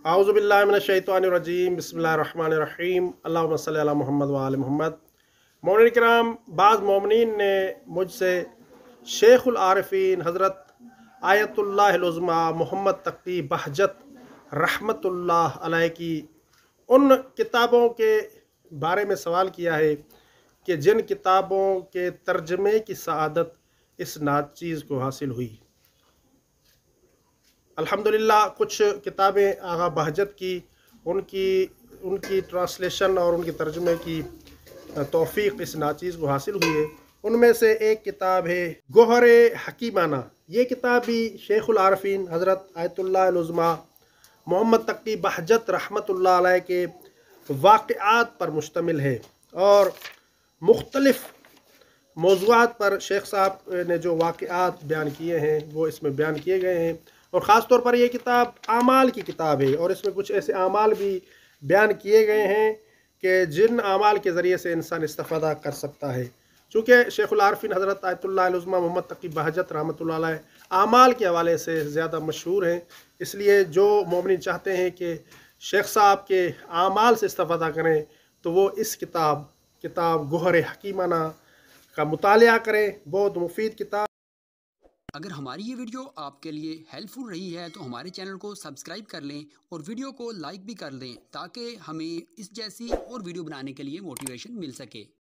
आऊज़ुबिल्लाहिमिनश्शैतानिर्रजीम बिस्मिल्लाहिर्रहमानिर्रहीम अल्लाहुम्मा सल्लि अला मुहम्मद व आले मोहम्मद। मोमिन किराम, बाज़ मोमिनीन ने मुझसे शेखुल आरिफीन हज़रत आयतुल्लाहिल उज़्मा मोहम्मद तक़ी बहजत रहमतुल्लाह अलैह की उन किताबों के बारे में सवाल किया है कि जिन किताबों के तर्जमे की सआदत इस नाचीज़ को हासिल हुई। अल्हम्दुलिल्लाह कुछ किताबें आगा बहजत की उनकी उनकी ट्रांसलेशन और उनके तर्जुमे की तौफ़ीक़ इस नाचीज़ को हासिल हुई है। उनमें से एक किताब है गोहरे हकीमाना। ये किताब भी शेखुल आरिफीन हज़रत आयतुल्लाहिल उज़्मा मोहम्मद तक़ी बहजत रहमतुल्लाह अलैह के वाक़िआत पर मुश्तमिल है और मुख्तलिफ़ मौज़ूआत पर शेख साहब ने जो वाक़िआत बयान किए हैं वो इसमें बयान किए गए हैं। और ख़ास तौर पर ये किताब आमाल की किताब है और इसमें कुछ ऐसे आमाल भी बयान किए गए हैं कि जिन आमाल के ज़रिए से इंसान इस्तिफ़ादा कर सकता है। चूँकि शेखुल आरिफीन हज़रत आयतुल्लाहिल उज़्मा मोहम्मद तक़ी बहजत रहमतुल्लाह अलैह आमाल के हवाले से ज़्यादा मशहूर हैं, इसलिए जो मोमिन चाहते हैं कि शेख साहब के आमाल से इस्तिफ़ादा करें तो वो इस किताब गोहरे हकीमाना का मुतालिया करें। बहुत मुफीद किताब। अगर हमारी ये वीडियो आपके लिए हेल्पफुल रही है तो हमारे चैनल को सब्सक्राइब कर लें और वीडियो को लाइक भी कर दें ताकि हमें इस जैसी और वीडियो बनाने के लिए मोटिवेशन मिल सके।